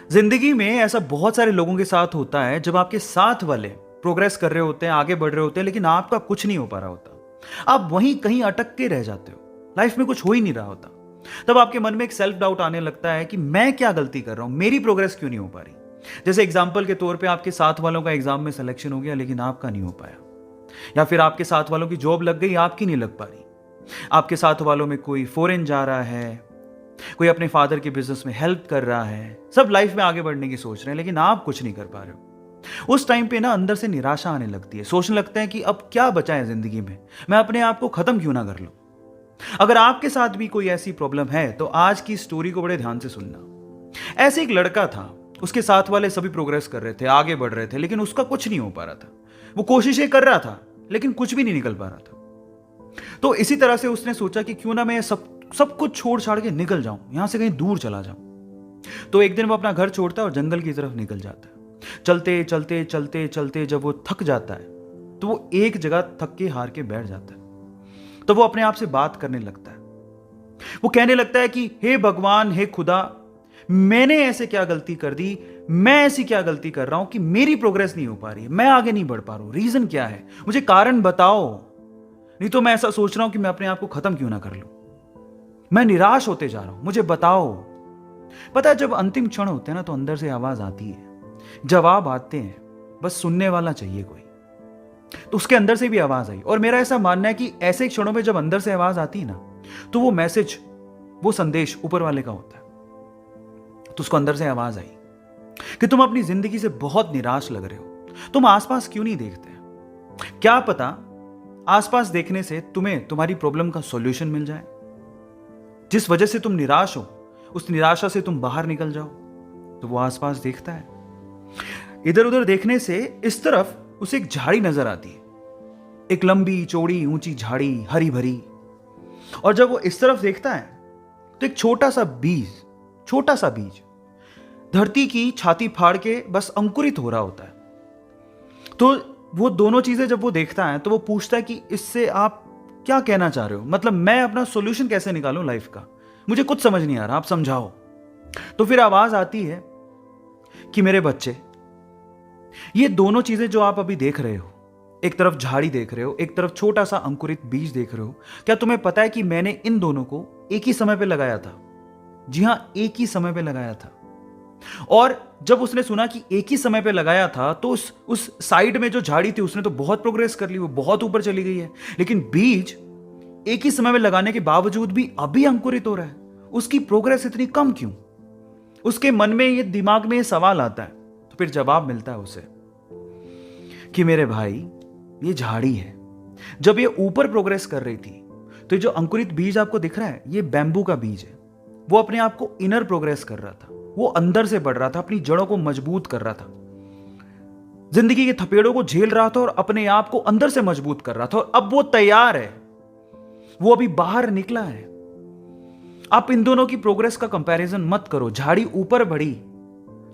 जिंदगी में ऐसा बहुत सारे लोगों के साथ होता है जब आपके साथ वाले प्रोग्रेस कर रहे होते हैं, आगे बढ़ रहे होते हैं, लेकिन आपका कुछ नहीं हो पा रहा होता। आप वहीं कहीं अटक के रह जाते हो, लाइफ में कुछ हो ही नहीं रहा होता। तब आपके मन में एक सेल्फ डाउट आने लगता है कि मैं क्या गलती कर रहा हूं, मेरी प्रोग्रेस क्यों नहीं हो पा रही। जैसे एग्जाम्पल के तौर पे आपके साथ वालों का एग्जाम में सिलेक्शन हो गया लेकिन आपका नहीं हो पाया, या फिर आपके साथ वालों की जॉब लग गई, आपकी नहीं लग पा रही। आपके साथ वालों में कोई फॉरेन जा रहा है, कोई अपने फादर के बिजनेस में हेल्प कर रहा है, सब लाइफ में आगे बढ़ने की सोच रहे हैं लेकिन आप कुछ नहीं कर पा रहे हो। उस टाइम पे ना अंदर से निराशा आने लगती है, सोचने लगते हैं कि अब क्या बचा है जिंदगी में, मैं अपने आप को खत्म क्यों ना कर लूं। अगर आपके साथ भी कोई ऐसी प्रॉब्लम है तो आज की स्टोरी को बड़े ध्यान से सुनना। ऐसे एक लड़का था, उसके साथ वाले सभी प्रोग्रेस कर रहे थे, आगे बढ़ रहे थे, लेकिन उसका कुछ नहीं हो पा रहा था। वो कोशिशें कर रहा था लेकिन कुछ भी नहीं निकल पा रहा था। तो इसी तरह से उसने सोचा कि क्यों ना मैं सब कुछ छोड़ छाड़ के निकल जाऊं, यहां से कहीं दूर चला जाऊं। तो एक दिन वो अपना घर छोड़ता है और जंगल की तरफ निकल जाता है। चलते चलते चलते चलते जब वो थक जाता है तो वो एक जगह थक के हार के बैठ जाता है। तो वो अपने आप से बात करने लगता है। वो कहने लगता है कि हे भगवान, हे खुदा, मैंने ऐसे क्या गलती कर दी, मैं ऐसी क्या गलती कर रहा हूं कि मेरी प्रोग्रेस नहीं हो पा रही है, मैं आगे नहीं बढ़ पा रहा हूं, रीजन क्या है, मुझे कारण बताओ। नहीं तो मैं ऐसा सोच रहा हूं कि मैं अपने आप को खत्म क्यों ना कर लूं, मैं निराश होते जा रहा हूं, मुझे बताओ। पता है, जब अंतिम क्षण होते हैं ना तो अंदर से आवाज आती है, जवाब आते हैं, बस सुनने वाला चाहिए कोई। तो उसके अंदर से भी आवाज आई। और मेरा ऐसा मानना है कि ऐसे क्षणों में जब अंदर से आवाज आती है ना तो वो मैसेज, वो संदेश ऊपर वाले का होता है। तो उसको अंदर से आवाज आई कि तुम अपनी जिंदगी से बहुत निराश लग रहे हो, तुम आसपास क्यों नहीं देखते। क्या पता आसपास देखने से तुम्हें तुम्हारी प्रॉब्लम का सॉल्यूशन मिल जाए। जिस वजह से तुम निराश हो, उस निराशा से तुम बाहर निकल जाओ। तो वो आसपास देखता है। इधर उधर देखने से इस तरफ उसे एक झाड़ी नजर आती है, एक लंबी चौड़ी ऊंची झाड़ी, हरी भरी। और जब वो इस तरफ देखता है तो एक छोटा सा बीज धरती की छाती फाड़ के बस अंकुरित हो रहा होता है। तो वो दोनों चीजें जब वो देखता है तो वो पूछता है कि इससे आप क्या कहना चाह रहे हो, मतलब मैं अपना सॉल्यूशन कैसे निकालूं लाइफ का, मुझे कुछ समझ नहीं आ रहा, आप समझाओ। तो फिर आवाज आती है कि मेरे बच्चे, ये दोनों चीजें जो आप अभी देख रहे हो, एक तरफ झाड़ी देख रहे हो, एक तरफ छोटा सा अंकुरित बीज देख रहे हो, क्या तुम्हें पता है कि मैंने इन दोनों को एक ही समय पे लगाया था। जी हां, एक ही समय पे लगाया था। और जब उसने सुना कि एक ही समय पे लगाया था तो उस साइड में जो झाड़ी थी उसने तो बहुत प्रोग्रेस कर ली, वो बहुत ऊपर चली गई है। लेकिन बीज एक ही समय में लगाने के बावजूद भी अभी अंकुरित हो रहा है, उसकी प्रोग्रेस इतनी कम क्यों। उसके मन में ये, दिमाग में ये सवाल आता है। तो फिर जवाब मिलता है उसे कि मेरे भाई, ये झाड़ी है, जब ये ऊपर प्रोग्रेस कर रही थी तो ये जो अंकुरित बीज आपको दिख रहा है, ये बैम्बू का बीज है। वो अपने आप को इनर प्रोग्रेस कर रहा था, वो अंदर से बढ़ रहा था, अपनी जड़ों को मजबूत कर रहा था, जिंदगी के थपेड़ों को झेल रहा था और अपने आप को अंदर से मजबूत कर रहा था। और अब वो तैयार है, वो अभी बाहर निकला है। आप इन दोनों की प्रोग्रेस का कंपैरिजन मत करो। झाड़ी ऊपर बढ़ी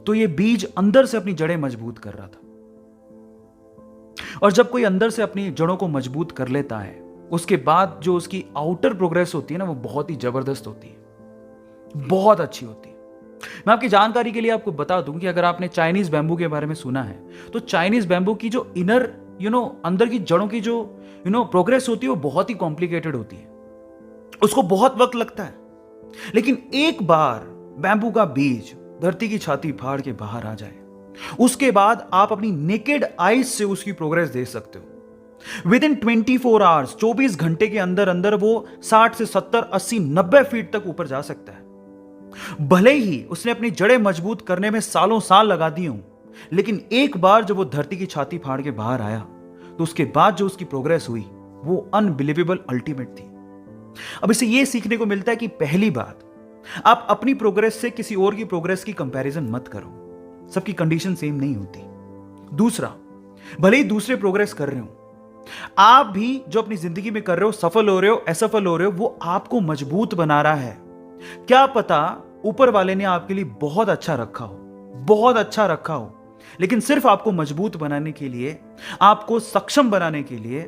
तो ये बीज अंदर से अपनी जड़ें मजबूत कर रहा था। और जब कोई अंदर से अपनी जड़ों को मजबूत कर लेता है, उसके बाद जो उसकी आउटर प्रोग्रेस होती है ना, वो बहुत ही जबरदस्त होती है, बहुत अच्छी होती है। मैं आपकी जानकारी के लिए आपको बता दूं कि अगर आपने चाइनीज बैम्बू के बारे में सुना है तो चाइनीज बैम्बू की जो इनर अंदर की जड़ों की जो प्रोग्रेस होती है वो बहुत ही कॉम्प्लिकेटेड होती है, उसको बहुत वक्त लगता है। लेकिन एक बार बैम्बू का बीज धरती की छाती फाड़ के बाहर आ जाए, उसके बाद आप अपनी नेकेड आईज से उसकी प्रोग्रेस देख सकते हो। विद इन 24 आवर्स, 24 घंटे के अंदर अंदर वो 60 से 70, 80, 90 फीट तक ऊपर जा सकता है। भले ही उसने अपनी जड़ें मजबूत करने में सालों साल लगा दिए हों, लेकिन एक बार जब वो धरती की छाती फाड़ के बाहर आया तो उसके बाद जो उसकी प्रोग्रेस हुई वो अनबिलीवेबल, अल्टीमेट थी। अब इससे ये सीखने को मिलता है कि पहली बात, आप अपनी प्रोग्रेस से किसी और की प्रोग्रेस की कंपैरिजन मत करो, सबकी कंडीशन सेम नहीं होती। दूसरा, भले ही दूसरे प्रोग्रेस कर रहे हो, आप भी जो अपनी जिंदगी में कर रहे हो, सफल हो रहे हो, असफल हो रहे हो, वो आपको मजबूत बना रहा है। क्या पता ऊपर वाले ने आपके लिए बहुत अच्छा रखा हो, बहुत अच्छा रखा हो, लेकिन सिर्फ आपको मजबूत बनाने के लिए, आपको सक्षम बनाने के लिए,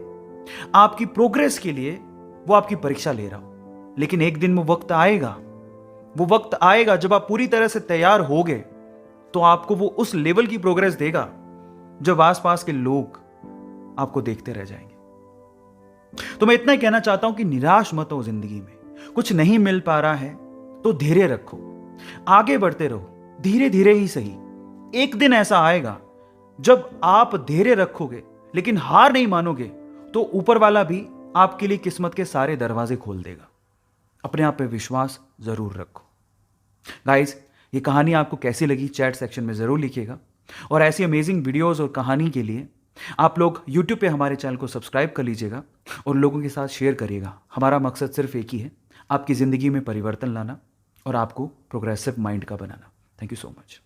आपकी प्रोग्रेस के लिए वो आपकी परीक्षा ले रहा हो। लेकिन एक दिन वो वक्त आएगा जब आप पूरी तरह से तैयार होगे तो आपको वो उस लेवल की प्रोग्रेस देगा जब आसपास के लोग आपको देखते रह जाएंगे। तो मैं इतना ही कहना चाहता हूं कि निराश मत हो जिंदगी में। कुछ नहीं मिल पा रहा है तो धैर्य रखो, आगे बढ़ते रहो, धीरे धीरे ही सही। एक दिन ऐसा आएगा जब आप धैर्य रखोगे लेकिन हार नहीं मानोगे, तो ऊपर वाला भी आपके लिए किस्मत के सारे दरवाजे खोल देगा। अपने आप पे विश्वास जरूर रखो। गाइस, ये कहानी आपको कैसी लगी चैट सेक्शन में जरूर लिखिएगा। और ऐसी अमेजिंग वीडियोस और कहानी के लिए आप लोग यूट्यूब पे हमारे चैनल को सब्सक्राइब कर लीजिएगा और लोगों के साथ शेयर करिएगा। हमारा मकसद सिर्फ एक ही है, आपकी ज़िंदगी में परिवर्तन लाना और आपको प्रोग्रेसिव माइंड का बनाना। Thank you so much.